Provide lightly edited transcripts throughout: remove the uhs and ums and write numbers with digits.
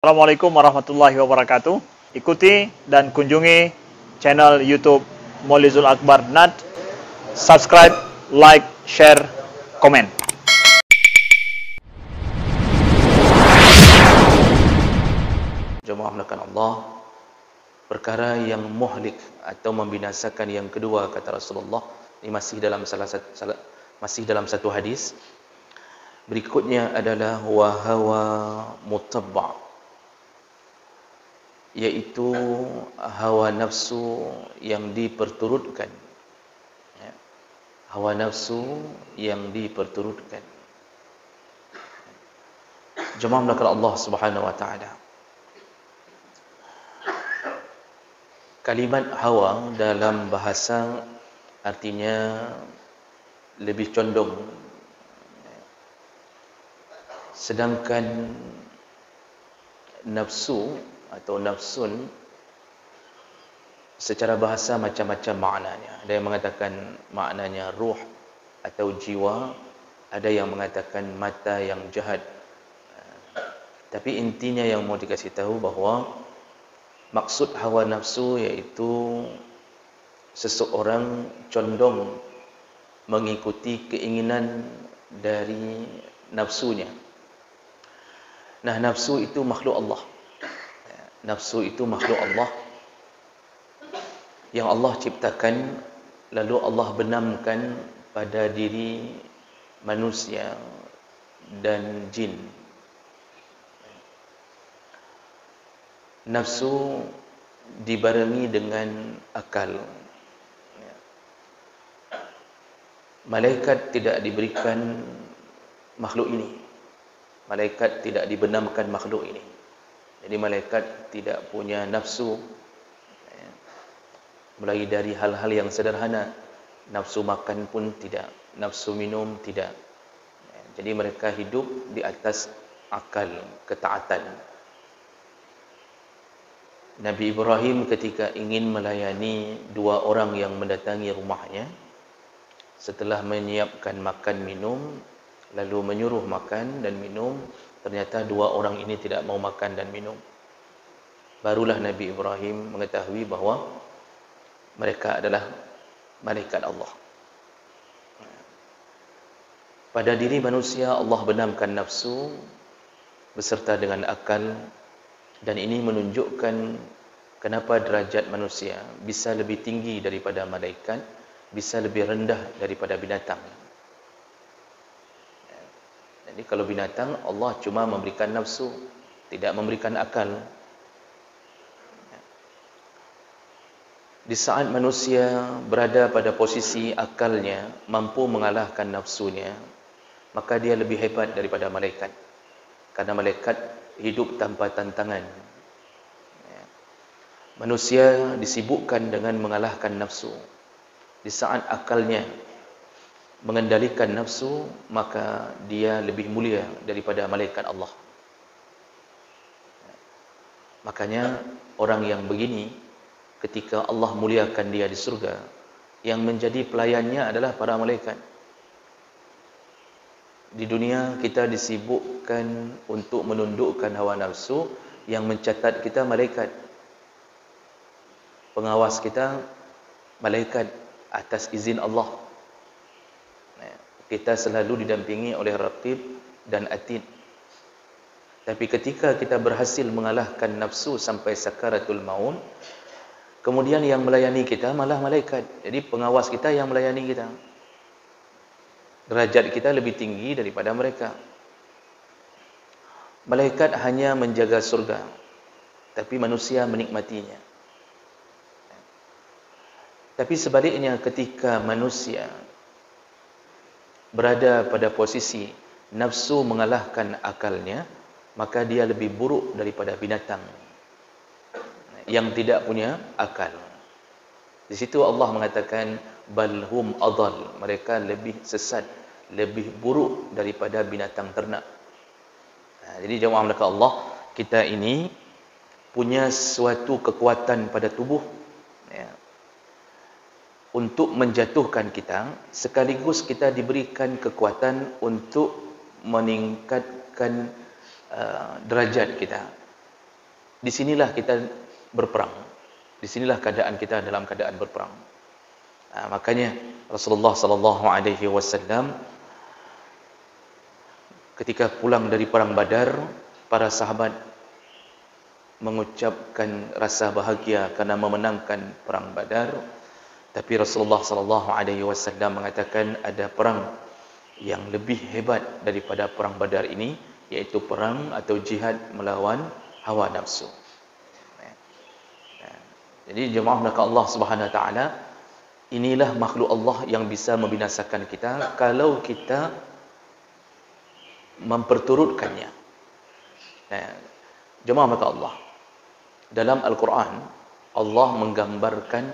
Assalamualaikum warahmatullahi wabarakatuh. Ikuti dan kunjungi channel YouTube Maulizul Akbar NAD. Subscribe, like, share, komen. Jemaah melakukan Allah, perkara yang muhlik atau membinasakan yang kedua kata Rasulullah, ini masih dalam satu hadis. Berikutnya adalah wahawa mutabba', yaitu hawa nafsu yang diperturutkan. Hawa nafsu yang diperturutkan. Jemaah melakukan Allah Subhanahu wa taala. Kalimat hawa dalam bahasa artinya lebih condong, sedangkan nafsu atau nafsun secara bahasa macam-macam maknanya. Ada yang mengatakan maknanya ruh atau jiwa, ada yang mengatakan mata yang jahat. Tapi intinya yang mau dikasih tahu bahawa maksud hawa nafsu iaitu seseorang condong mengikuti keinginan dari nafsunya. Nah, nafsu itu makhluk Allah. Nafsu itu makhluk Allah yang Allah ciptakan, lalu Allah benamkan pada diri manusia dan jin. Nafsu dibarengi dengan akal. Malaikat tidak diberikan makhluk ini. Malaikat tidak dibenamkan makhluk ini. Jadi malaikat tidak punya nafsu, mulai dari hal-hal yang sederhana. Nafsu makan pun tidak, nafsu minum tidak. Jadi mereka hidup di atas akal, ketaatan. Nabi Ibrahim ketika ingin melayani dua orang yang mendatangi rumahnya, setelah menyiapkan makan minum, lalu menyuruh makan dan minum, ternyata dua orang ini tidak mau makan dan minum. Barulah Nabi Ibrahim mengetahui bahawa mereka adalah malaikat Allah. Pada diri manusia Allah benamkan nafsu beserta dengan akal, dan ini menunjukkan kenapa derajat manusia bisa lebih tinggi daripada malaikat, bisa lebih rendah daripada binatang. Jadi kalau binatang, Allah cuma memberikan nafsu, tidak memberikan akal. Di saat manusia berada pada posisi akalnya mampu mengalahkan nafsunya, maka dia lebih hebat daripada malaikat. Karena malaikat hidup tanpa tantangan. Manusia disibukkan dengan mengalahkan nafsu. Di saat akalnya mengendalikan nafsu, maka dia lebih mulia daripada malaikat Allah. Makanya orang yang begini, ketika Allah muliakan dia di surga, yang menjadi pelayannya adalah para malaikat. Di dunia kita disibukkan untuk menundukkan hawa nafsu, yang mencatat kita malaikat. Pengawas kita malaikat atas izin Allah. Kita selalu didampingi oleh Raqib dan Atid. Tapi ketika kita berhasil mengalahkan nafsu sampai sakaratul maut, kemudian yang melayani kita malah malaikat. Jadi pengawas kita yang melayani kita. Derajat kita lebih tinggi daripada mereka. Malaikat hanya menjaga surga, tapi manusia menikmatinya. Tapi sebaliknya, ketika manusia berada pada posisi nafsu mengalahkan akalnya, maka dia lebih buruk daripada binatang yang tidak punya akal. Di situ Allah mengatakan balhum adall, mereka lebih sesat, lebih buruk daripada binatang ternak. Jadi jemaah melakukan Allah, kita ini punya suatu kekuatan pada tubuh, untuk menjatuhkan kita, sekaligus kita diberikan kekuatan untuk meningkatkan derajat kita. disinilah kita berperang. Disinilah keadaan kita dalam keadaan berperang. Makanya Rasulullah sallallahu alaihi wasallam ketika pulang dari perang Badar, para sahabat mengucapkan rasa bahagia kerana memenangkan perang Badar. Tapi Rasulullah sallallahu alaihi wasallam mengatakan ada perang yang lebih hebat daripada perang Badar ini, iaitu perang atau jihad melawan hawa nafsu. Jadi jemaah belakang Allah Subhanahu wa taala, inilah makhluk Allah yang bisa membinasakan kita kalau kita memperturutkannya. Jemaah belakang Allah, dalam Al-Quran Allah menggambarkan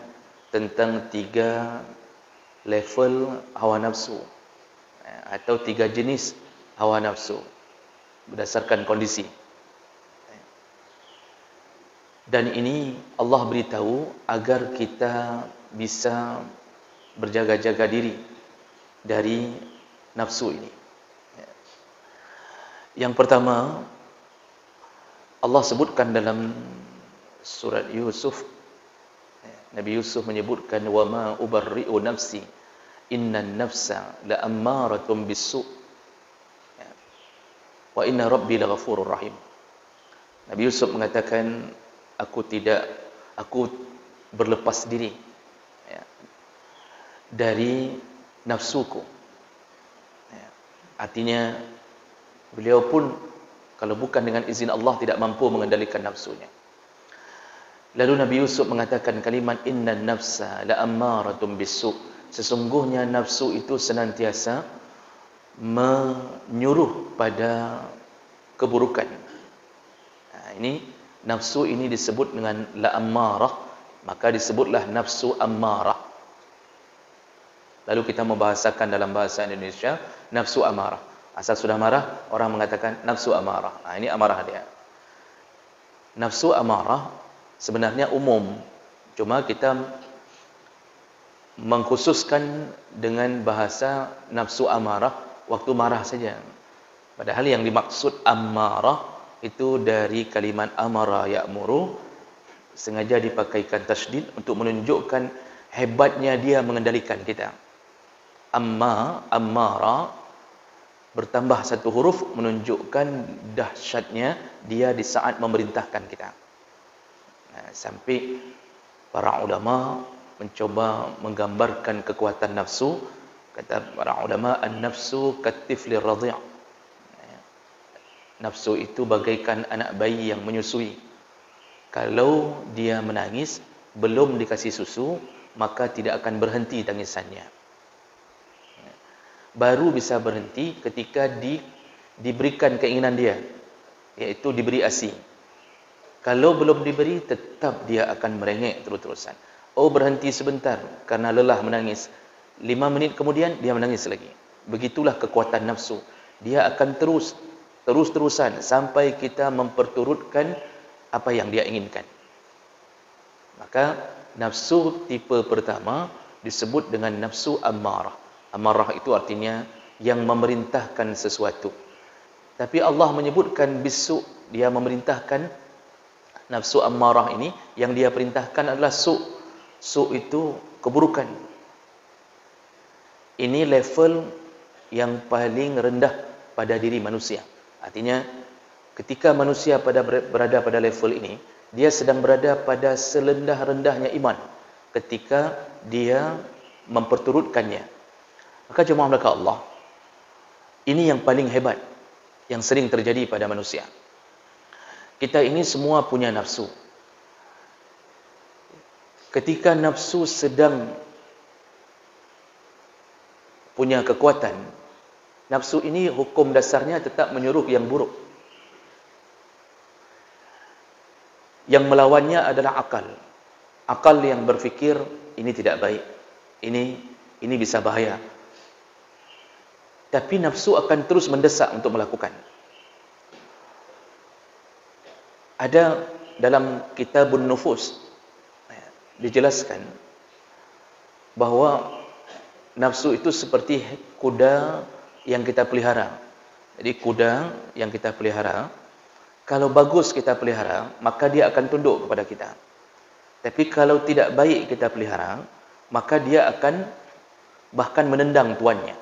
tentang 3 level hawa nafsu atau 3 jenis hawa nafsu berdasarkan kondisi. Dan ini Allah beritahu agar kita bisa berjaga-jaga diri dari nafsu ini. Yang pertama, Allah sebutkan dalam surat Yusuf, Nabi Yusuf menyebutkan, wa ma ubarri'u nafsi innan nafsa la'ammaratun bis-su' wa inna rabbi laghafurur rahim. Nabi Yusuf mengatakan, aku berlepas diri dari nafsuku. Artinya beliau pun kalau bukan dengan izin Allah tidak mampu mengendalikan nafsunya. Lalu Nabi Yusuf mengatakan kalimat innan nafsa la'ammaratun bis-su'. Sesungguhnya nafsu itu senantiasa menyuruh pada keburukan. Ini nafsu ini disebut dengan la'ammarah, maka disebutlah nafsu ammarah. Lalu kita membahasakan dalam bahasa Indonesia nafsu amarah. Asal sudah marah, orang mengatakan nafsu amarah. Ini amarah dia. Nafsu amarah sebenarnya umum, cuma kita mengkhususkan dengan bahasa nafsu amarah waktu marah saja. Padahal yang dimaksud ammarah itu dari kalimat amara ya'muru, sengaja dipakaikan tasydid untuk menunjukkan hebatnya dia mengendalikan kita. Ammara bertambah satu huruf menunjukkan dahsyatnya dia di saat memerintahkan kita. Sampai para ulama mencoba menggambarkan kekuatan nafsu. Kata para ulama, an-nafsu katiflir radhi'. Nafsu itu bagaikan anak bayi yang menyusui. Kalau dia menangis belum dikasih susu, maka tidak akan berhenti tangisannya. Baru bisa berhenti ketika diberikan keinginan dia, iaitu diberi ASI. Kalau belum diberi, tetap dia akan merengek terus-terusan. Oh, berhenti sebentar karena lelah menangis, 5 menit kemudian dia menangis lagi. Begitulah kekuatan nafsu. Dia akan terus-terusan sampai kita memperturutkan apa yang dia inginkan. Maka nafsu tipe pertama disebut dengan nafsu ammarah. Amarah itu artinya yang memerintahkan sesuatu. Tapi Allah menyebutkan bisu, dia memerintahkan nafsu ammarah ini, yang dia perintahkan adalah su. Su itu keburukan. Ini level yang paling rendah pada diri manusia. Artinya ketika manusia berada pada level ini, dia sedang berada pada serendah-rendahnya iman ketika dia memperturutkannya. Maka jemaah belaka Allah, ini yang paling hebat yang sering terjadi pada manusia. Kita ini semua punya nafsu. Ketika nafsu sedang punya kekuatan, nafsu ini hukum dasarnya tetap menyuruh yang buruk. Yang melawannya adalah akal. Akal yang berfikir ini tidak baik, ini bisa bahaya. Tapi nafsu akan terus mendesak untuk melakukan. Ada dalam Kitabun Nufus dijelaskan bahawa nafsu itu seperti kuda yang kita pelihara. Jadi kuda yang kita pelihara Kalau bagus kita pelihara, maka dia akan tunduk kepada kita. Tapi kalau tidak baik kita pelihara, maka dia akan bahkan menendang tuannya.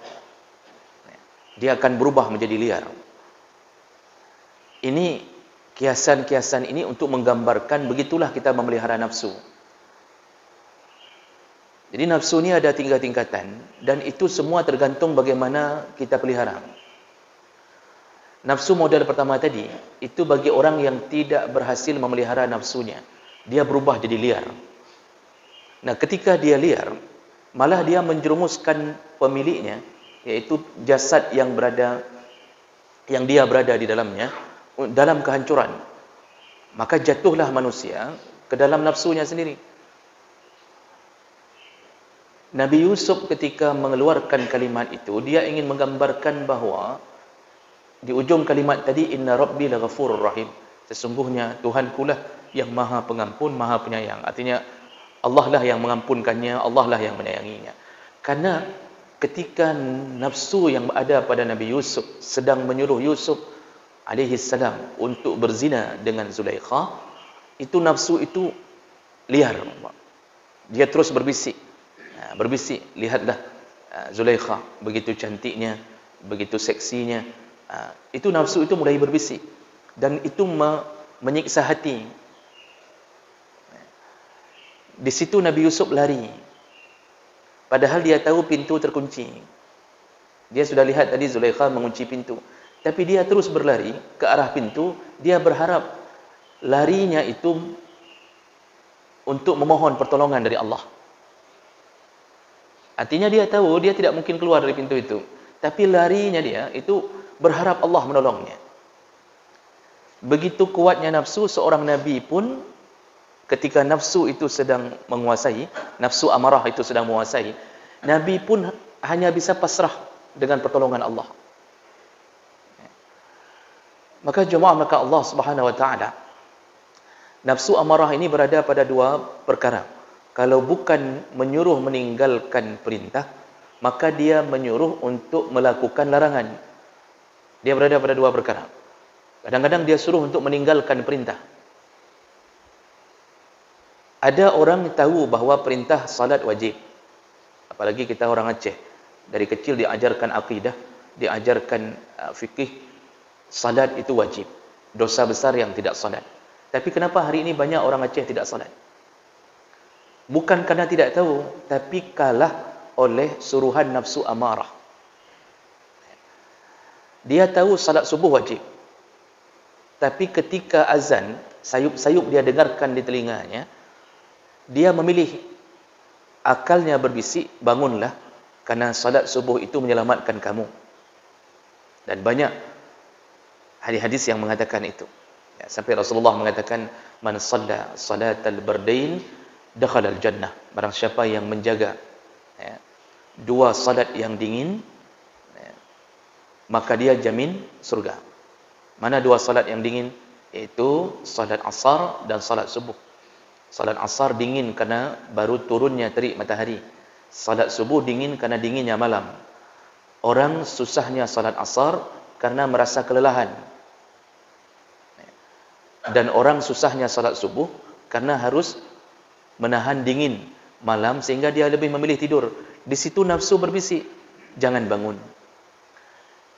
Dia akan berubah menjadi liar. Ini kiasan-kiasan ini untuk menggambarkan begitulah kita memelihara nafsu. Jadi nafsu ini ada 3 tingkatan, dan itu semua tergantung bagaimana kita pelihara. Nafsu model pertama tadi, itu bagi orang yang tidak berhasil memelihara nafsunya. Dia berubah jadi liar. Nah, ketika dia liar, malah dia menjerumuskan pemiliknya, yaitu jasad yang dia berada di dalamnya, dalam kehancuran. Maka jatuhlah manusia ke dalam nafsunya sendiri. Nabi Yusuf ketika mengeluarkan kalimat itu, dia ingin menggambarkan bahawa di ujung kalimat tadi, inna rabbi laghafurur rahim, sesungguhnya Tuhanku lah yang maha pengampun, maha penyayang. Artinya Allah lah yang mengampunkannya, Allah lah yang menyayanginya. Karena ketika nafsu yang ada pada Nabi Yusuf sedang menyuruh Yusuf alaihi salam untuk berzina dengan Zulaikha, itu nafsu itu liar. Dia terus berbisik. Berbisik, lihatlah Zulaikha begitu cantiknya, begitu seksinya. Itu nafsu itu mulai berbisik, dan itu menyiksa hati. Di situ Nabi Yusuf lari, padahal dia tahu pintu terkunci. Dia sudah lihat tadi Zulaikha mengunci pintu, tapi dia terus berlari ke arah pintu. Dia berharap larinya itu untuk memohon pertolongan dari Allah. Artinya dia tahu dia tidak mungkin keluar dari pintu itu, tapi larinya dia itu berharap Allah menolongnya. Begitu kuatnya nafsu, seorang nabi pun ketika nafsu itu sedang menguasai, nafsu amarah itu sedang menguasai, nabi pun hanya bisa pasrah dengan pertolongan Allah. Maka jemaah, maka Allah Subhanahu wa taala, nafsu amarah ini berada pada 2 perkara. Kalau bukan menyuruh meninggalkan perintah, maka dia menyuruh untuk melakukan larangan. Dia berada pada 2 perkara. Kadang-kadang dia suruh untuk meninggalkan perintah. Ada orang tahu bahawa perintah salat wajib. Apalagi kita orang Aceh. Dari kecil diajarkan akidah, diajarkan fikih, salat itu wajib. Dosa besar yang tidak salat. Tapi kenapa hari ini banyak orang Aceh tidak salat? Bukan karena tidak tahu, tapi kalah oleh suruhan nafsu amarah. Dia tahu salat subuh wajib, tapi ketika azan, sayup-sayup dia dengarkan di telinganya, dia memilih, akalnya berbisik, bangunlah, karena salat subuh itu menyelamatkan kamu. Dan banyak hadis-hadis yang mengatakan itu. Ya, sampai Rasulullah mengatakan, man shalla salatal bardain dakhala al-jannah. Barang siapa yang menjaga 2 salat yang dingin, maka dia jamin surga. Mana 2 salat yang dingin? Yaitu salat asar dan salat subuh. Salat asar dingin karena baru turunnya terik matahari. Salat subuh dingin karena dinginnya malam. Orang susahnya salat asar karena merasa kelelahan. Dan orang susahnya salat subuh karena harus menahan dingin malam, sehingga dia lebih memilih tidur. Di situ nafsu berbisik, jangan bangun.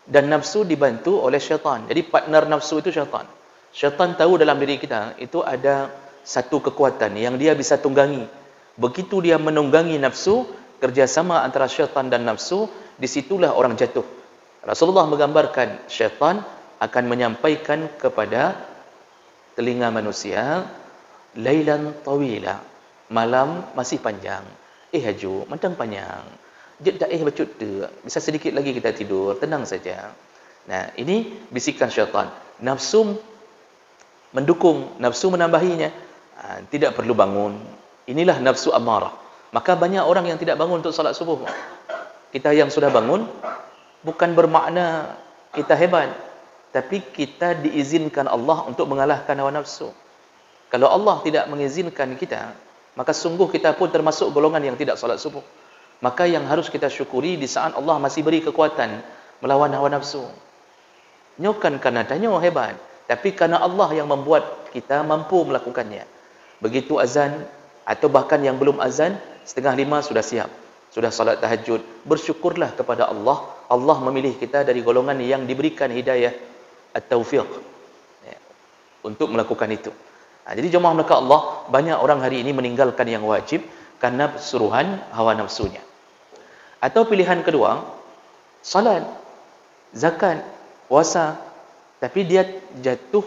Dan nafsu dibantu oleh syaitan. Jadi partner nafsu itu syaitan. Syaitan tahu dalam diri kita itu ada satu kekuatan yang dia bisa tunggangi. Begitu dia menunggangi nafsu, kerjasama antara syaitan dan nafsu, disitulah orang jatuh. Rasulullah menggambarkan syaitan akan menyampaikan kepada telinga manusia, lailan tawila, malam masih panjang. Haju, matang panjang. Jeddah bacut tu. Bisa sedikit lagi kita tidur, tenang saja. Nah, ini bisikan syaitan. Nafsu mendukung, nafsu menambahinya. Tidak perlu bangun. Inilah nafsu amarah. Maka banyak orang yang tidak bangun untuk salat subuh. Kita yang sudah bangun, bukan bermakna kita hebat, tapi kita diizinkan Allah untuk mengalahkan hawa nafsu. Kalau Allah tidak mengizinkan kita, maka sungguh kita pun termasuk golongan yang tidak salat subuh. Maka yang harus kita syukuri di saat Allah masih beri kekuatan melawan hawa nafsu. Nyokan karena tanya hebat, Tapi karena Allah yang membuat kita mampu melakukannya. Begitu azan, atau bahkan yang belum azan, 4:30 sudah siap. Sudah salat tahajud. Bersyukurlah kepada Allah. Allah memilih kita dari golongan yang diberikan hidayah at-taufiq, ya, untuk melakukan itu. Jadi jemaah maka Allah, banyak orang hari ini meninggalkan yang wajib karena suruhan hawa nafsunya. Atau pilihan kedua, salat, zakat, puasa, tapi dia jatuh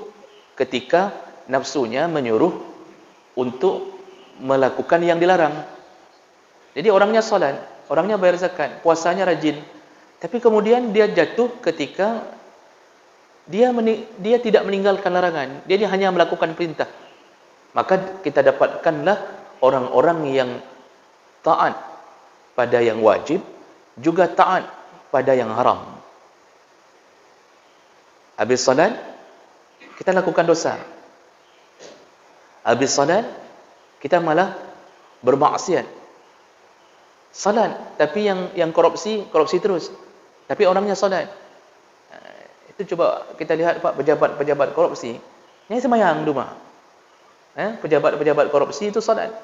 ketika nafsunya menyuruh untuk melakukan yang dilarang. Jadi orangnya salat, orangnya bayar zakat, puasanya rajin, tapi kemudian dia jatuh ketika dia tidak meninggalkan larangan, dia hanya melakukan perintah. Maka kita dapatkanlah orang-orang yang taat pada yang wajib, juga taat pada yang haram. Habis salat, kita lakukan dosa. Habis salat, kita malah bermaksiat. Salat, tapi yang korupsi terus. Tapi orangnya salat. Itu coba kita lihat Pak, pejabat-pejabat korupsi. Ini sembahyang di rumah. Pejabat-pejabat korupsi itu salat.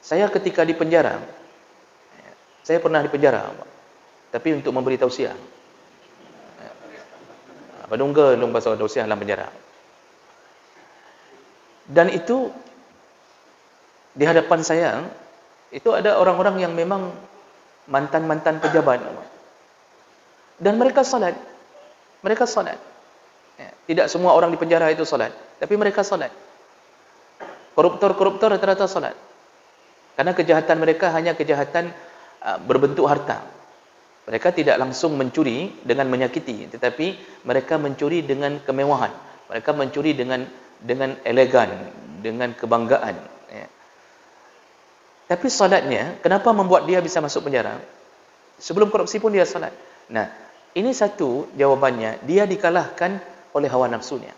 Saya ketika di penjara, saya pernah di penjara, tapi untuk memberi tausiah. Padungga dong pasal tausiah dalam penjara. Dan itu di hadapan saya, itu ada orang-orang yang memang mantan-mantan pejabat. Dan mereka salat. Mereka salat. Tidak semua orang di penjara itu salat, tapi mereka salat. Koruptor-koruptor rata-rata salat. Karena kejahatan mereka hanya kejahatan berbentuk harta. Mereka tidak langsung mencuri dengan menyakiti, tetapi mereka mencuri dengan kemewahan. Mereka mencuri dengan elegan, dengan kebanggaan. Ya. Tapi salatnya, kenapa membuat dia bisa masuk penjara? Sebelum korupsi pun dia salat. Nah, ini satu jawabannya, dia dikalahkan oleh hawa nafsunya.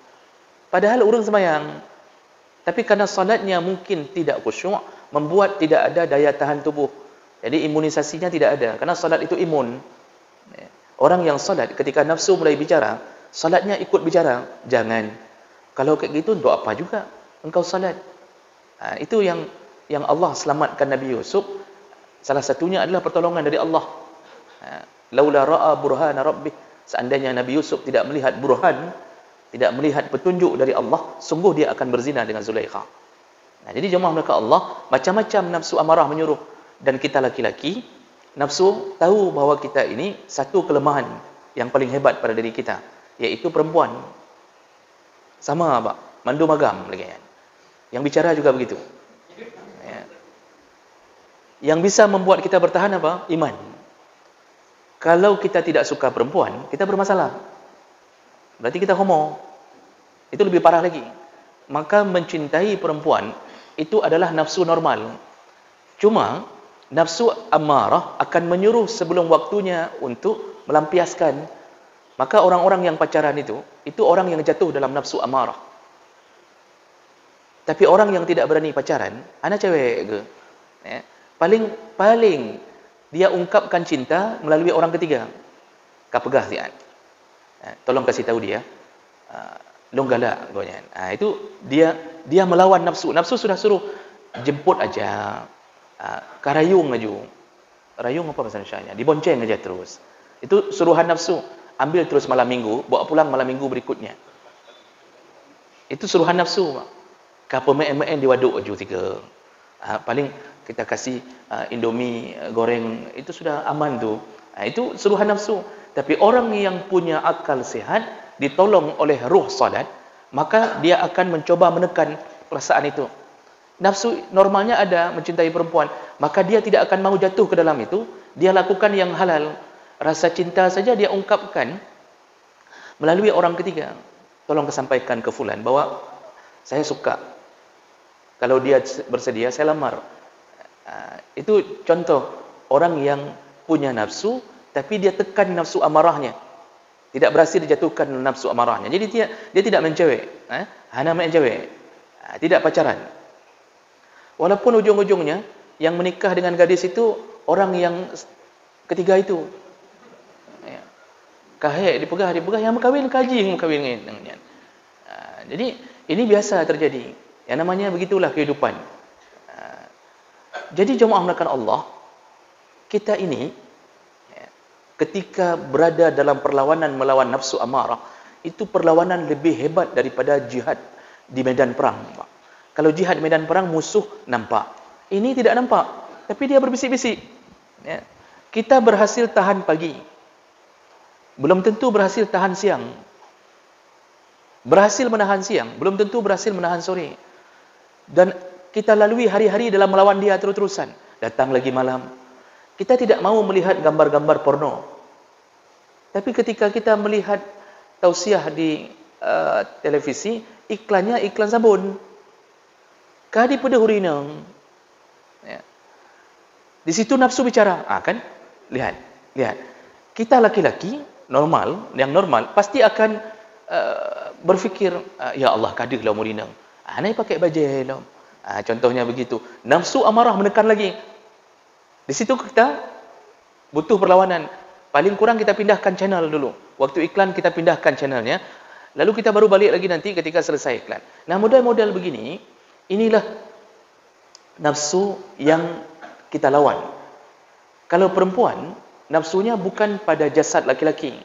Padahal orang sembahyang, tapi karena salatnya mungkin tidak khusyuk, membuat tidak ada daya tahan tubuh. Jadi imunisasinya tidak ada, karena salat itu imun. Orang yang salat ketika nafsu mulai bicara, salatnya ikut bicara. Jangan. Kalau kayak gitu, untuk apa juga engkau salat? Itu yang Allah selamatkan Nabi Yusuf. Salah satunya adalah pertolongan dari Allah. Laula ra'a burhana rabbih. Seandainya Nabi Yusuf tidak melihat burhan, tidak melihat petunjuk dari Allah, sungguh dia akan berzina dengan Zulaikha. Jadi jemaah mereka Allah, macam-macam nafsu amarah menyuruh. Dan kita laki-laki, nafsu tahu bahawa kita ini satu kelemahan yang paling hebat pada diri kita, iaitu perempuan. Sama Pak, mandu magam lagi kan. Yang bicara juga begitu. Ya. Yang bisa membuat kita bertahan apa? Iman. Kalau kita tidak suka perempuan, kita bermasalah. Berarti kita homo. Itu lebih parah lagi. Maka mencintai perempuan itu adalah nafsu normal. Cuma nafsu amarah akan menyuruh sebelum waktunya untuk melampiaskan. Maka orang-orang yang pacaran itu orang yang jatuh dalam nafsu amarah. Tapi orang yang tidak berani pacaran, anak cewek ke, ya, paling dia ungkapkan cinta melalui orang ketiga. Kapegah sian. Tolong kasih tahu dia. Longgala gonya. Itu dia melawan nafsu. Nafsu sudah suruh jemput aja. Karayung aja. Rayung apa bahasa Indonesianya? Dibonceng aja terus. Itu suruhan nafsu. Ambil terus malam minggu, bawa pulang malam minggu berikutnya. Itu suruhan nafsu. Kapa me-me di waduk aja tiga. Paling kita kasih Indomie goreng, itu sudah aman tu. Itu suruhan nafsu. Tapi orang yang punya akal sehat, ditolong oleh ruh salat, maka dia akan mencoba menekan perasaan itu. Nafsu normalnya ada, mencintai perempuan, maka dia tidak akan mau jatuh ke dalam itu. Dia lakukan yang halal. Rasa cinta saja dia ungkapkan melalui orang ketiga. Tolong kesampaikan ke fulan bahwa saya suka. Kalau dia bersedia, saya lamar. Itu contoh orang yang punya nafsu, tapi dia tekan nafsu amarahnya. Tidak berhasil dijatuhkan nafsu amarahnya. Jadi dia tidak mencewek. Hanya main cewek. Tidak pacaran. Walaupun ujung-ujungnya yang menikah dengan gadis itu orang yang ketiga itu. Kahek dipegah, yang berkahwin kaji yang berkahwin dengan. Jadi ini biasa terjadi. Yang namanya begitulah kehidupan. Jadi jemaah melakukan Allah, kita ini ketika berada dalam perlawanan melawan nafsu amarah, itu perlawanan lebih hebat daripada jihad di medan perang. Kalau jihad di medan perang, musuh nampak. Ini tidak nampak, tapi dia berbisik-bisik. Ya. Kita berhasil tahan pagi, belum tentu berhasil tahan siang. Berhasil menahan siang, belum tentu berhasil menahan sore. Dan kita lalui hari-hari dalam melawan dia terus-terusan. Datang lagi malam. Kita tidak mau melihat gambar-gambar porno. Tapi ketika kita melihat tausiah di televisi, iklannya iklan sabun. Kadi pada hurinang. Ya. Di situ nafsu bicara. Kan? Lihat. Kita laki-laki normal, yang normal pasti akan berfikir, ya Allah, kadi lah hurinang. Anai pakai baju lah. Contohnya begitu. Nafsu amarah menekan lagi. Di situ kita butuh perlawanan. Paling kurang kita pindahkan channel dulu. Waktu iklan kita pindahkan channelnya. Lalu kita baru balik lagi nanti ketika selesai iklan. Nah, model-model begini, inilah nafsu yang kita lawan. Kalau perempuan, nafsunya bukan pada jasad laki-laki.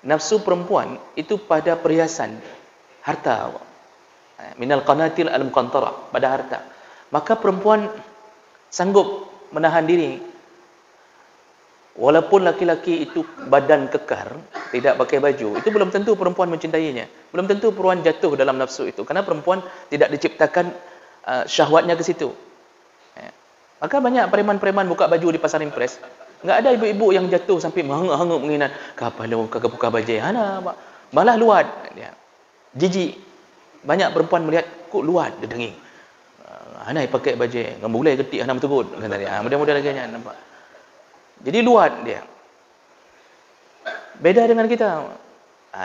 Nafsu perempuan itu pada perhiasan, harta. Minal qanatil al-muqantara, pada harta. Maka perempuan sanggup menahan diri. Walaupun laki-laki itu badan kekar, tidak pakai baju, itu belum tentu perempuan mencintainya. Belum tentu perempuan jatuh dalam nafsu itu. Karena perempuan tidak diciptakan syahwatnya ke situ. Maka banyak preman-preman buka baju di pasar impres. Enggak ada ibu-ibu yang jatuh sampai menghanguk-hanguk mengingat, "Kapan lu buka baju?" Malah luat dia. Jijik. Banyak perempuan melihat, kok luat dia denging. Hanai pakai baju, ngembulai ketik hanam turun kata dia. Mudah-mudahan lagi nampak. Jadi luat dia. Beda dengan kita.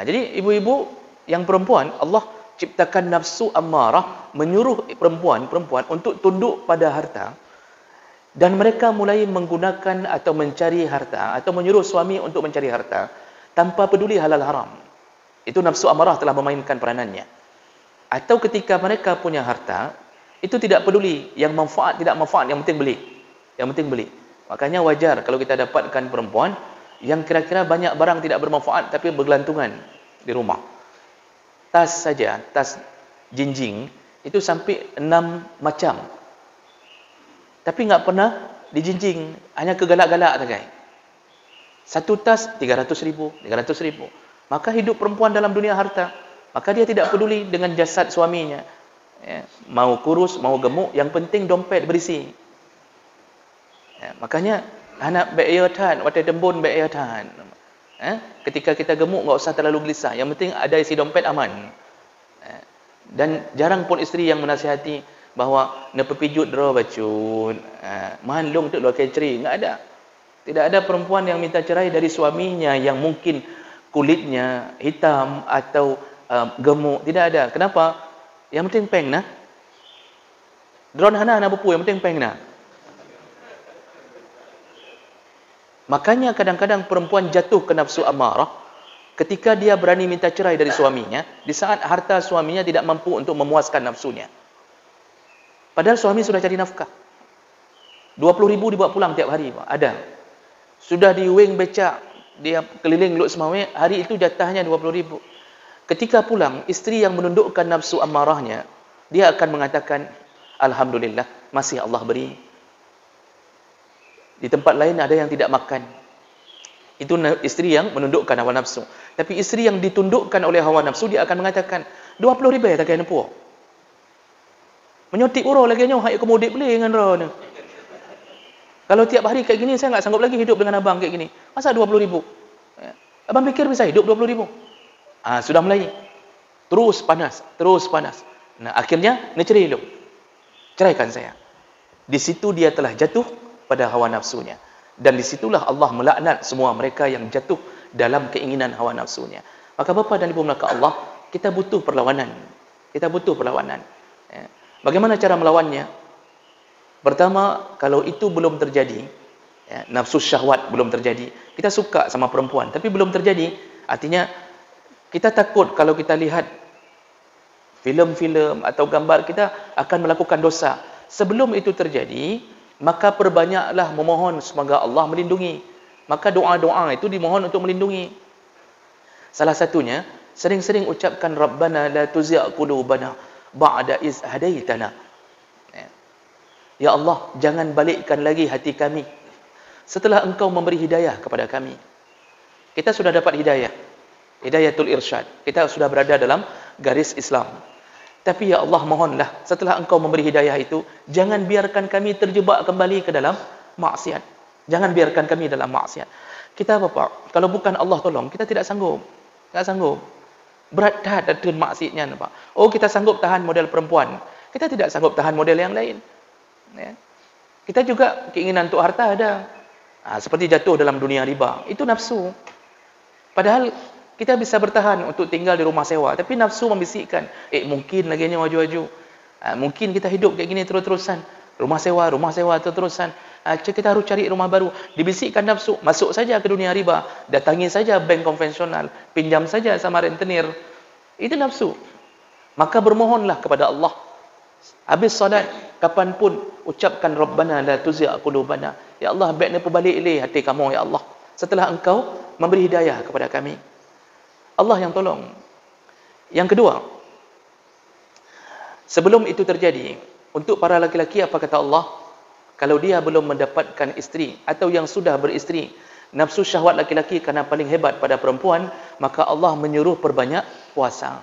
Jadi ibu-ibu yang perempuan, Allah ciptakan nafsu amarah, menyuruh perempuan untuk tunduk pada harta. Dan mereka mulai menggunakan atau mencari harta, atau menyuruh suami untuk mencari harta, tanpa peduli halal haram. Itu nafsu amarah telah memainkan peranannya. Atau ketika mereka punya harta, itu tidak peduli yang manfaat, tidak manfaat, yang penting beli. Yang penting beli. Makanya wajar kalau kita dapatkan perempuan yang kira-kira banyak barang tidak bermanfaat tapi bergelantungan di rumah. Tas saja, tas jinjing, itu sampai 6 macam. Tapi enggak pernah dijinjing, hanya kegalak-galak saja. Satu tas 300.000, 300.000. Maka hidup perempuan dalam dunia harta. Maka dia tidak peduli dengan jasad suaminya. Ya, mau kurus, mau gemuk, yang penting dompet berisi. Ya, makanya anak baik tahan, waktu dembun baik tahan. Ketika kita gemuk enggak usah terlalu gelisah, yang penting ada isi dompet aman. Dan jarang pun isteri yang menasihati bahawa nak pepijut draw bacun, manlung tu luar keceri, enggak ada. Tidak ada perempuan yang minta cerai dari suaminya yang mungkin kulitnya hitam atau gemuk, tidak ada. Kenapa? Yang penting peng nah. Drone hana nak bepu, yang penting peng nah. Makanya kadang-kadang perempuan jatuh ke nafsu amarah ketika dia berani minta cerai dari suaminya, di saat harta suaminya tidak mampu untuk memuaskan nafsunya. Padahal suami sudah cari nafkah. 20.000 dibawa pulang tiap hari, Pak. Ada. Sudah di wing becak, dia keliling Luk Semawe, hari itu jatahnya 20.000. Ketika pulang, isteri yang menundukkan nafsu amarahnya, dia akan mengatakan, alhamdulillah, masih Allah beri. Di tempat lain ada yang tidak makan. Itu isteri yang menundukkan hawa nafsu. Tapi isteri yang ditundukkan oleh hawa nafsu, dia akan mengatakan, 20.000 ya tak kena puak. Menyotik urau lagi nyoh, hai kemudik beli dengan roh ni. Kalau tiap hari kayak gini, saya enggak sanggup lagi hidup dengan abang kayak gini. Masa 20.000? Abang fikir bisa hidup 20.000? Sudah mulai. Terus panas. Nah, akhirnya, ni cerai lu. Ceraikan saya. Di situ dia telah jatuh pada hawa nafsunya. Dan disitulah Allah melaknat semua mereka yang jatuh dalam keinginan hawa nafsunya. Maka bapa dan ibu melakukan Allah, kita butuh perlawanan. Ya. Bagaimana cara melawannya? Pertama, kalau itu belum terjadi, ya, nafsu syahwat belum terjadi, kita suka sama perempuan, tapi belum terjadi, Artinya, kita takut kalau kita lihat filem-filem atau gambar, kita akan melakukan dosa. Sebelum itu terjadi, maka perbanyaklah memohon semoga Allah melindungi. Maka doa-doa itu dimohon untuk melindungi. Salah satunya, sering-sering ucapkan Rabbana la tuzigh qulubana ba'da iz hadaitana. Ya Allah, jangan balikkan lagi hati kami setelah Engkau memberi hidayah kepada kami. Kita sudah dapat hidayah, hidayatul irsyad. Kita sudah berada dalam garis Islam. Tapi ya Allah, mohonlah setelah Engkau memberi hidayah itu, jangan biarkan kami terjebak kembali ke dalam maksiat. Jangan biarkan kami dalam maksiat. Kita apa Pak? Kalau bukan Allah tolong, kita tidak sanggup. Tak sanggup. Berat dah dengan maksiatnya Pak. Oh, kita sanggup tahan model perempuan. Kita tidak sanggup tahan model yang lain. Ya. Kita juga keinginan untuk harta ada. Seperti jatuh dalam dunia riba. Itu nafsu. Padahal kita bisa bertahan untuk tinggal di rumah sewa. Tapi nafsu membisikkan. Mungkin lagi waju-waju. Mungkin kita hidup kayak gini terus-terusan. Rumah sewa terus-terusan. Kita harus cari rumah baru. Dibisikkan nafsu. Masuk saja ke dunia riba. Datangi saja bank konvensional. Pinjam saja sama rentenir. Itu nafsu. Maka bermohonlah kepada Allah. Habis salat, kapanpun ucapkan Rabbana la tuzigh qulubana. Ya Allah, baiknya perbalik hati kamu ya Allah. Setelah Engkau memberi hidayah kepada kami. Allah yang tolong. Yang kedua, sebelum itu terjadi, untuk para laki-laki apa kata Allah? Kalau dia belum mendapatkan isteri atau yang sudah beristeri, nafsu syahwat laki-laki kerana paling hebat pada perempuan, maka Allah menyuruh perbanyak puasa.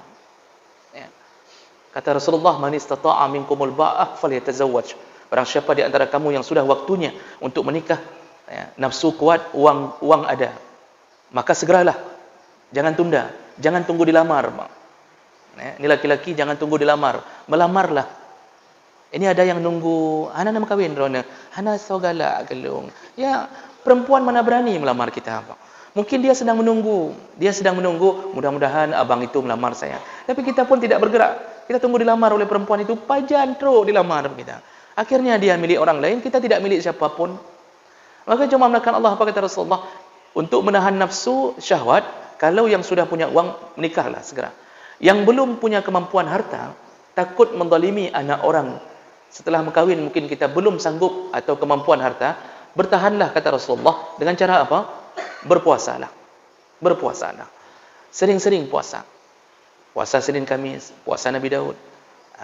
Kata Rasulullah, man istata'a minkumul ba'ah falyatazawwaj. Barang siapa di antara kamu yang sudah waktunya untuk menikah, nafsu kuat, uang ada, maka segeralah. Jangan tunda, jangan tunggu dilamar. Ini laki-laki jangan tunggu dilamar, melamarlah. Ini ada yang nunggu, hana nak kahwin rona, hana sogala gelung. Ya, perempuan mana berani melamar kita, Pak? Mungkin dia sedang menunggu, mudah-mudahan abang itu melamar saya. Tapi kita pun tidak bergerak. Kita tunggu dilamar oleh perempuan itu, pajan teruk dilamar kita. Akhirnya dia milik orang lain, kita tidak milik siapapun. Maka cuma melakukan Allah, apa kata Rasulullah? Untuk menahan nafsu syahwat, kalau yang sudah punya uang, menikahlah segera. Yang belum punya kemampuan harta, takut menzalimi anak orang. Setelah berkahwin, mungkin kita belum sanggup atau kemampuan harta, bertahanlah, kata Rasulullah, dengan cara apa? Berpuasalah. Berpuasalah. Sering-sering puasa. Puasa Senin Kamis, puasa Nabi Daud.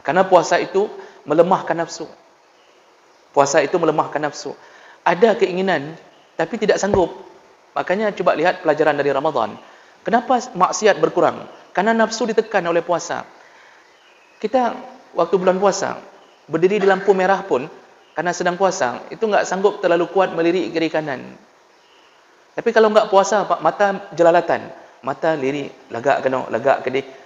Karena puasa itu melemahkan nafsu. Puasa itu melemahkan nafsu. Ada keinginan, tapi tidak sanggup. Makanya coba lihat pelajaran dari Ramadan. Kenapa maksiat berkurang? Karena nafsu ditekan oleh puasa. Kita waktu bulan puasa, berdiri di lampu merah pun, karena sedang puasa, itu enggak sanggup terlalu kuat melirik kiri kanan. Tapi kalau enggak puasa, mata jelalatan. Mata lirik, lagak kena, lagak kedih.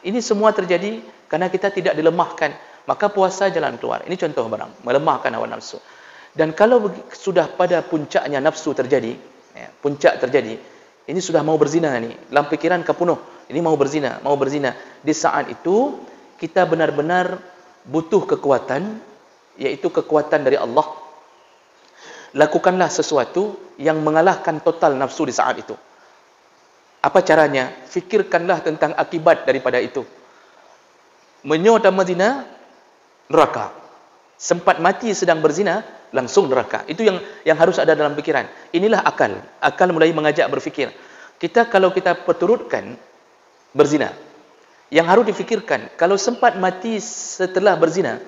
Ini semua terjadi karena kita tidak dilemahkan. Maka puasa jalan keluar. Ini contoh barang, melemahkan hawa nafsu. Dan kalau sudah pada puncaknya nafsu terjadi, puncak terjadi, ini sudah mau berzina ni, dalam pikiran kepenuh, ini mau berzina. Di saat itu kita benar-benar butuh kekuatan, yaitu kekuatan dari Allah. Lakukanlah sesuatu yang mengalahkan total nafsu di saat itu. Apa caranya? Fikirkanlah tentang akibat daripada itu. Menyo dan berzina, neraka. Sempat mati sedang berzina, langsung neraka. Itu yang harus ada dalam pikiran. Inilah akal. Akal mulai mengajak berfikir. Kalau kita perturutkan berzina, yang harus difikirkan, kalau sempat mati setelah berzina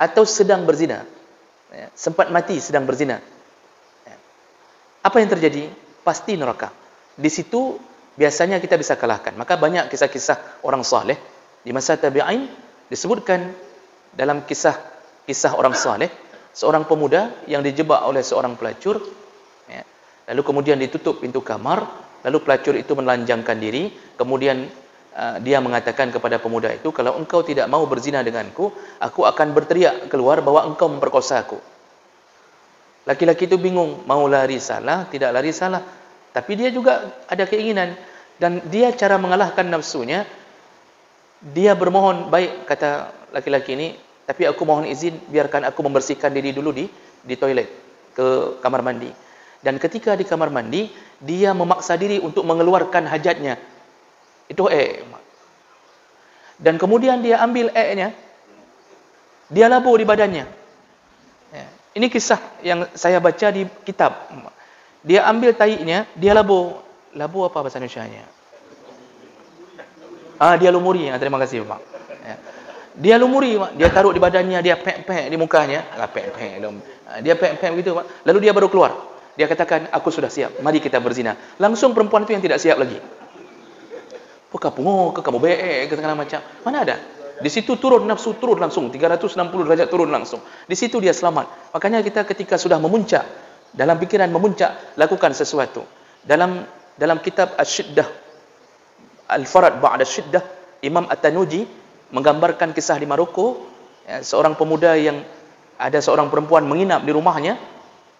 atau sedang berzina, sempat mati sedang berzina, apa yang terjadi? Pasti neraka. Di situ biasanya kita bisa kalahkan. Maka banyak kisah-kisah orang saleh di masa tabi'in disebutkan dalam kisah orang saleh, seorang pemuda yang dijebak oleh seorang pelacur, lalu kemudian ditutup pintu kamar, lalu pelacur itu menelanjangkan diri, kemudian dia mengatakan kepada pemuda itu, kalau engkau tidak mau berzina denganku, aku akan berteriak keluar bahwa engkau memperkosa aku. Laki-laki itu bingung, mau lari salah, tidak lari salah. Tapi dia juga ada keinginan. Dan dia cara mengalahkan nafsunya, dia bermohon, baik, kata laki-laki ini, tapi aku mohon izin, biarkan aku membersihkan diri dulu di toilet, ke kamar mandi. Dan ketika di kamar mandi, dia memaksa diri untuk mengeluarkan hajatnya. Itu air. Dan kemudian dia ambil airnya, dia labur di badannya. Ya. Ini kisah yang saya baca di kitab. Dia ambil taiknya, dia labur. Labur apa bahasa Indonesianya? Dia lumuri. Terima kasih Pak. Ya. Dia lumuri, Pak. Dia taruh di badannya, dia pek-pek di mukanya. Pek-pek. Dia pek-pek begitu, Pak. Lalu dia baru keluar. Dia katakan, aku sudah siap. Mari kita berzina. Langsung perempuan itu yang tidak siap lagi. Kamu beek, ke segala macam. Mana ada? Di situ turun nafsu, turun langsung 360 derajat turun langsung. Di situ dia selamat. Makanya kita ketika sudah memuncak, dalam pikiran memuncak, lakukan sesuatu. Dalam kitab Asy-Syiddah, Al-Farad Ba'da Syiddah, Imam At-Tanuji menggambarkan kisah di Maroko, ya, seorang pemuda yang ada seorang perempuan menginap di rumahnya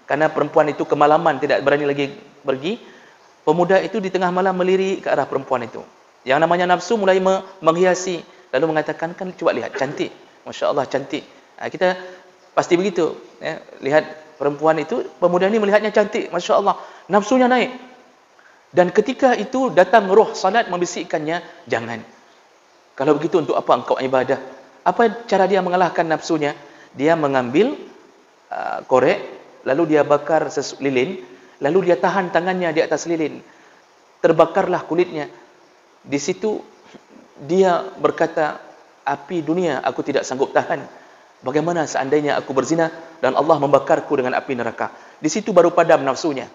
karena perempuan itu kemalaman tidak berani lagi pergi. Pemuda itu di tengah malam melirik ke arah perempuan itu. Yang namanya nafsu mulai menghiasi, lalu mengatakan, kan coba lihat, cantik, Masya Allah cantik. Kita pasti begitu, ya, lihat perempuan itu, pemuda ini melihatnya cantik, Masya Allah, nafsunya naik. Dan ketika itu datang roh salat membisikkannya, jangan. Kalau begitu untuk apa engkau ibadah? Apa cara dia mengalahkan nafsunya? Dia mengambil korek, lalu dia bakar lilin, lalu dia tahan tangannya di atas lilin. Terbakarlah kulitnya. Di situ dia berkata, api dunia aku tidak sanggup tahan. Bagaimana seandainya aku berzina dan Allah membakarku dengan api neraka? Di situ baru padam nafsunya.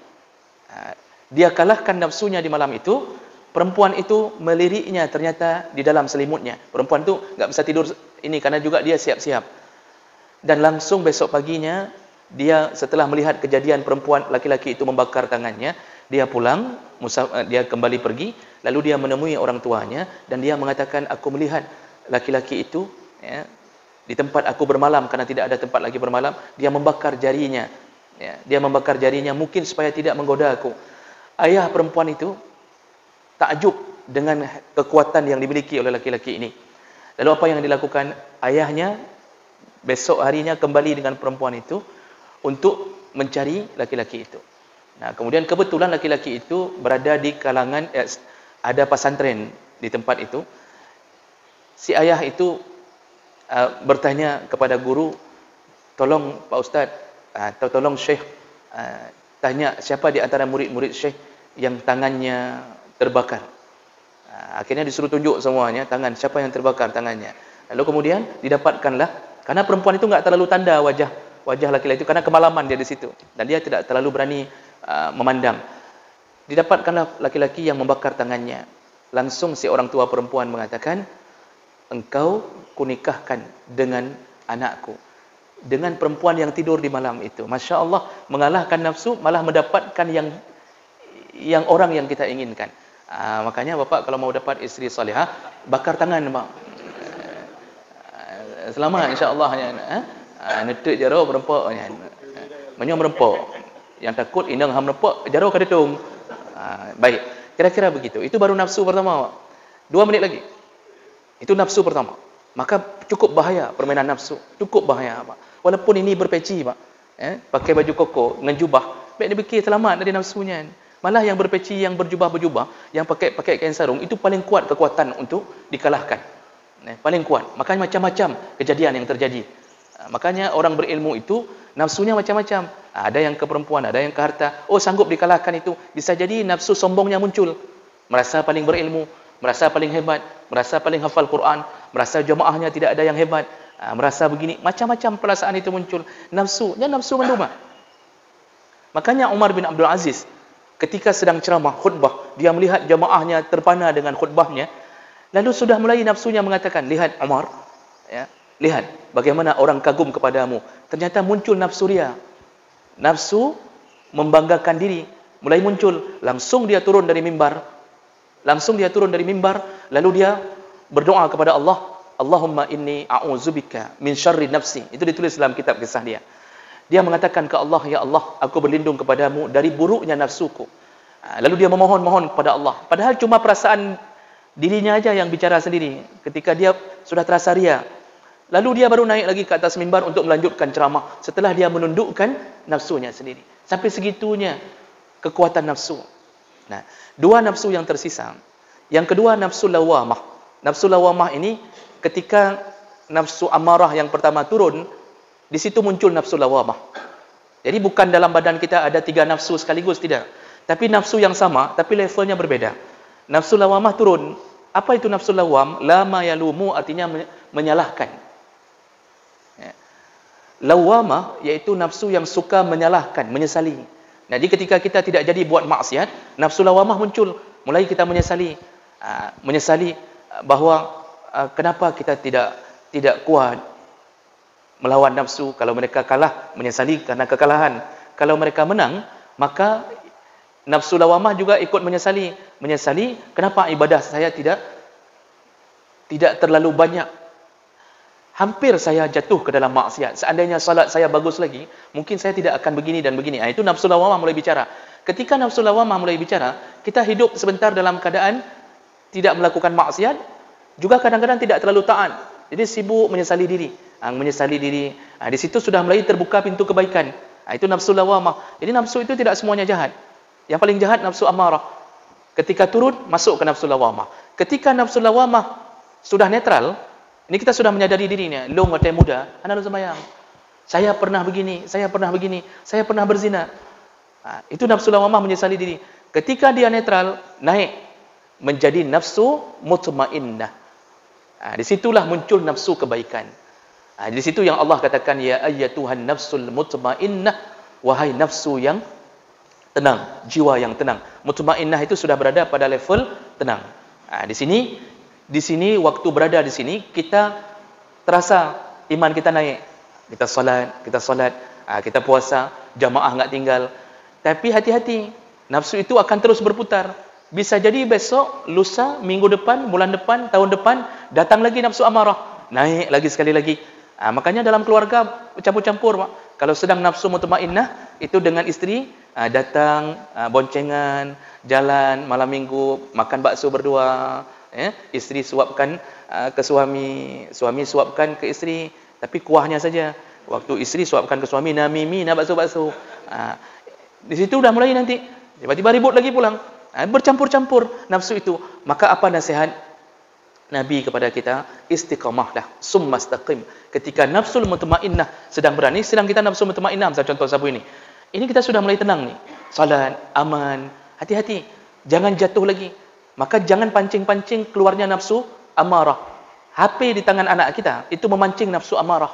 Dia kalahkan nafsunya di malam itu. Perempuan itu meliriknya ternyata di dalam selimutnya. Perempuan itu nggak bisa tidur ini karena juga dia siap-siap. Dan langsung besok paginya, dia setelah melihat kejadian perempuan laki-laki itu membakar tangannya, dia pulang, dia kembali pergi, lalu dia menemui orang tuanya dan dia mengatakan, aku melihat laki-laki itu, ya, di tempat aku bermalam karena tidak ada tempat lagi bermalam, dia membakar jarinya, ya, dia membakar jarinya mungkin supaya tidak menggoda aku. Ayah perempuan itu takjub dengan kekuatan yang dimiliki oleh laki-laki ini. Lalu apa yang dilakukan? Ayahnya besok harinya kembali dengan perempuan itu untuk mencari laki-laki itu. Nah, kemudian kebetulan laki-laki itu berada di kalangan, ada pesantren di tempat itu. Si ayah itu bertanya kepada guru, tolong Pak Ustaz, atau tolong Syekh, tanya siapa di antara murid-murid Syekh yang tangannya terbakar. Akhirnya disuruh tunjuk semuanya, tangan, siapa yang terbakar tangannya. Lalu kemudian didapatkanlah, karena perempuan itu enggak terlalu tanda wajah laki-laki itu, karena kemalaman dia di situ. Dan dia tidak terlalu berani memandang. Didapatkanlah laki-laki yang membakar tangannya. Langsung si orang tua perempuan mengatakan, engkau kunikahkan dengan anakku. Dengan perempuan yang tidur di malam itu. Masya Allah, mengalahkan nafsu, malah mendapatkan yang orang yang kita inginkan. Makanya Bapak kalau mau dapat isteri salihah, bakar tangan Pak. Selamat insya-Allah. Netek jaro merempok. Menyo merempok. Yang takut indang ham merempok, jaro ka detung. Baik. Kira-kira begitu. Itu baru nafsu pertama Pak. 2 menit lagi. Itu nafsu pertama. Maka cukup bahaya permainan nafsu. Cukup bahaya Pak. Walaupun ini berpeci Pak. Pakai baju koko dengan jubah, baik dia fikir selamat dari nafsunya. Malah yang berpeci, yang berjubah-berjubah, yang pakai kain sarung, itu paling kuat kekuatan untuk dikalahkan. Paling kuat. Makanya macam-macam kejadian yang terjadi. Makanya orang berilmu itu nafsunya macam-macam. Ada yang ke perempuan, ada yang ke harta. Oh, sanggup dikalahkan itu. Bisa jadi nafsu sombongnya muncul. Merasa paling berilmu, merasa paling hebat, merasa paling hafal Quran, merasa jemaahnya tidak ada yang hebat, merasa begini. Macam-macam perasaan itu muncul. Nafsunya nafsu menduma. Makanya Umar bin Abdul Aziz ketika sedang ceramah, khutbah, dia melihat jemaahnya terpana dengan khutbahnya, lalu sudah mulai nafsunya mengatakan, lihat Umar, ya, lihat bagaimana orang kagum kepadamu. Ternyata muncul nafsu ria, nafsu membanggakan diri, mulai muncul. Langsung dia turun dari mimbar, lalu dia berdoa kepada Allah, Allahumma inni a'udzubika min syarri nafsi. Itu ditulis dalam kitab kisah dia. Dia mengatakan ke Allah, ya Allah, aku berlindung kepadamu dari buruknya nafsuku. Lalu dia memohon kepada Allah. Padahal cuma perasaan dirinya aja yang bicara sendiri. Ketika dia sudah terasa ria. Lalu dia baru naik lagi ke atas mimbar untuk melanjutkan ceramah. Setelah dia menundukkan nafsunya sendiri. Sampai segitunya kekuatan nafsu. Nah, dua nafsu yang tersisa. Yang kedua nafsu lawamah. Nafsu lawamah ini ketika nafsu amarah yang pertama turun, di situ muncul nafsu lawamah. Jadi bukan dalam badan kita ada 3 nafsu sekaligus, tidak. Tapi nafsu yang sama, tapi levelnya berbeda. Nafsu lawamah turun. Apa itu nafsu lawam? Lama yalumu artinya menyalahkan. Lawamah iaitu nafsu yang suka menyalahkan, menyesali. Jadi ketika kita tidak jadi buat maksiat, nafsu lawamah muncul. Mulai kita menyesali. Menyesali bahawa kenapa kita tidak kuat melawan nafsu. Kalau mereka kalah, menyesali karena kekalahan. Kalau mereka menang, maka nafsu lawamah juga ikut menyesali. Menyesali kenapa ibadah saya tidak terlalu banyak. Hampir saya jatuh ke dalam maksiat. Seandainya salat saya bagus lagi, mungkin saya tidak akan begini dan begini. Itu nafsu lawamah mulai bicara. Ketika nafsu lawamah mulai bicara, kita hidup sebentar dalam keadaan tidak melakukan maksiat, juga kadang-kadang tidak terlalu taat. Jadi sibuk menyesali diri. Menyesali diri. Di situ sudah mulai terbuka pintu kebaikan. Itu nafsu lawamah. Jadi nafsu itu tidak semuanya jahat. Yang paling jahat nafsu amarah. Ketika turun, masuk ke nafsu lawamah. Ketika nafsu lawamah sudah netral, ini kita sudah menyadari dirinya. Long waktu muda, anak sembahyang. Saya pernah begini, saya pernah begini, saya pernah berzina. Itu nafsu lawamah menyesali diri. Ketika dia netral, naik menjadi nafsu mutmainnah. Disitulah muncul nafsu kebaikan. Di situ yang Allah katakan, ya ayyatuhan nafsul mutmainnah, wahai nafsu yang tenang, jiwa yang tenang. Mutmainnah itu sudah berada pada level tenang. Di sini waktu berada di sini kita terasa iman kita naik. Kita solat, kita puasa, jamaah enggak tinggal. Tapi hati-hati, nafsu itu akan terus berputar. Bisa jadi besok, lusa, minggu depan, bulan depan, tahun depan datang lagi nafsu amarah, naik lagi sekali lagi. Makanya dalam keluarga campur-campur, Pak. Kalau sedang nafsu mutmainnah itu dengan isteri datang boncengan, jalan malam minggu, makan bakso berdua. Isteri suapkan ke suami, suami suapkan ke isteri, tapi kuahnya saja. Waktu isteri suapkan ke suami, namimi, nak bakso-bakso. Di situ dah mulai nanti, tiba-tiba ribut lagi pulang. Bercampur-campur nafsu itu. Maka apa nasihat Nabi kepada kita? Istiqamahlah, summastaqim. Ketika nafsul mutmainnah sedang berani, sedang kita nafsu mutmainnah, misalnya contoh sabu ini. Ini kita sudah mulai tenang nih. Salat, aman, hati-hati. Jangan jatuh lagi. Maka jangan pancing-pancing keluarnya nafsu amarah. HP di tangan anak kita, itu memancing nafsu amarah.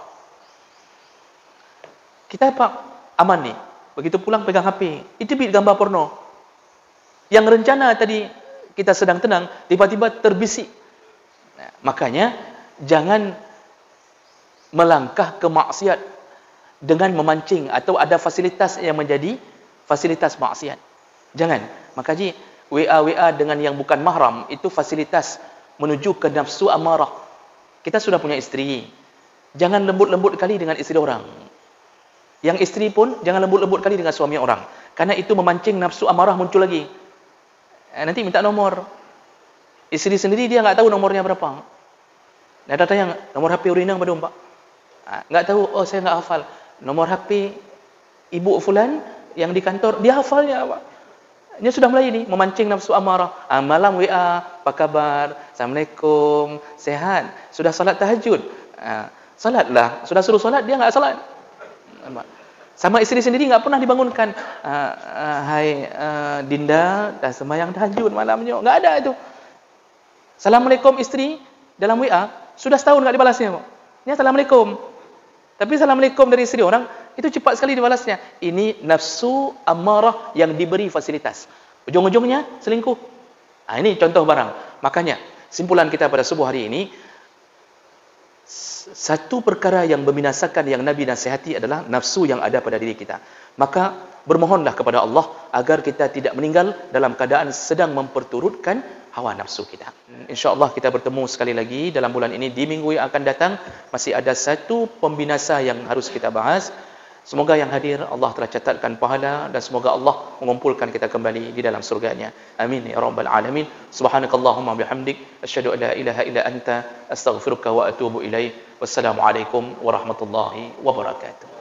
Kita Pak, aman nih. Begitu pulang pegang HP, itu gambar porno. Yang rencana tadi kita sedang tenang, tiba-tiba terbisik. Makanya, jangan melangkah ke maksiat dengan memancing atau ada fasilitas yang menjadi fasilitas maksiat. Jangan. Makanya, WA dengan yang bukan mahram itu fasilitas menuju ke nafsu amarah. Kita sudah punya istri. Jangan lembut-lembut kali dengan istri orang. Yang istri pun jangan lembut-lembut kali dengan suami orang. Karena itu memancing nafsu amarah muncul lagi. Nanti minta nomor. Istri sendiri dia enggak tahu nomornya berapa. Dia tanya, nomor HP Urinang badum, Pak? Enggak tahu. Oh, saya enggak hafal. Nomor HP Ibu fulan yang di kantor, dia hafalnya, Pak. Dia sudah mulai ni memancing nafsu amarah. Malam WA, apa kabar? Assalamualaikum, sehat? Sudah salat tahajud? Salatlah. Sudah suruh salat, dia enggak salat. Sama istri sendiri enggak pernah dibangunkan. Hai Dinda, dah sembahyang tahajud malamnya. Enggak ada itu. Assalamualaikum istri dalam WA, sudah setahun enggak dibalasnya, Pak. Ini Assalamualaikum. Tapi Assalamualaikum dari istri orang itu cepat sekali dibalasnya. Ini nafsu amarah yang diberi fasilitas. Ujung-ujungnya selingkuh. Ini contoh barang. Makanya, simpulan kita pada subuh hari ini, satu perkara yang membinasakan yang Nabi nasihati adalah nafsu yang ada pada diri kita. Maka, bermohonlah kepada Allah agar kita tidak meninggal dalam keadaan sedang memperturutkan hawa nafsu kita. InsyaAllah kita bertemu sekali lagi dalam bulan ini. Di minggu yang akan datang, masih ada satu pembinasa yang harus kita bahas. Semoga yang hadir Allah telah catatkan pahala dan semoga Allah mengumpulkan kita kembali di dalam surganya. Amin ya rabbal alamin. Subhanakallahumma bihamdik asyhadu an la ilaha illa anta astaghfiruka wa atubu ilaik. Wassalamualaikum warahmatullahi wabarakatuh.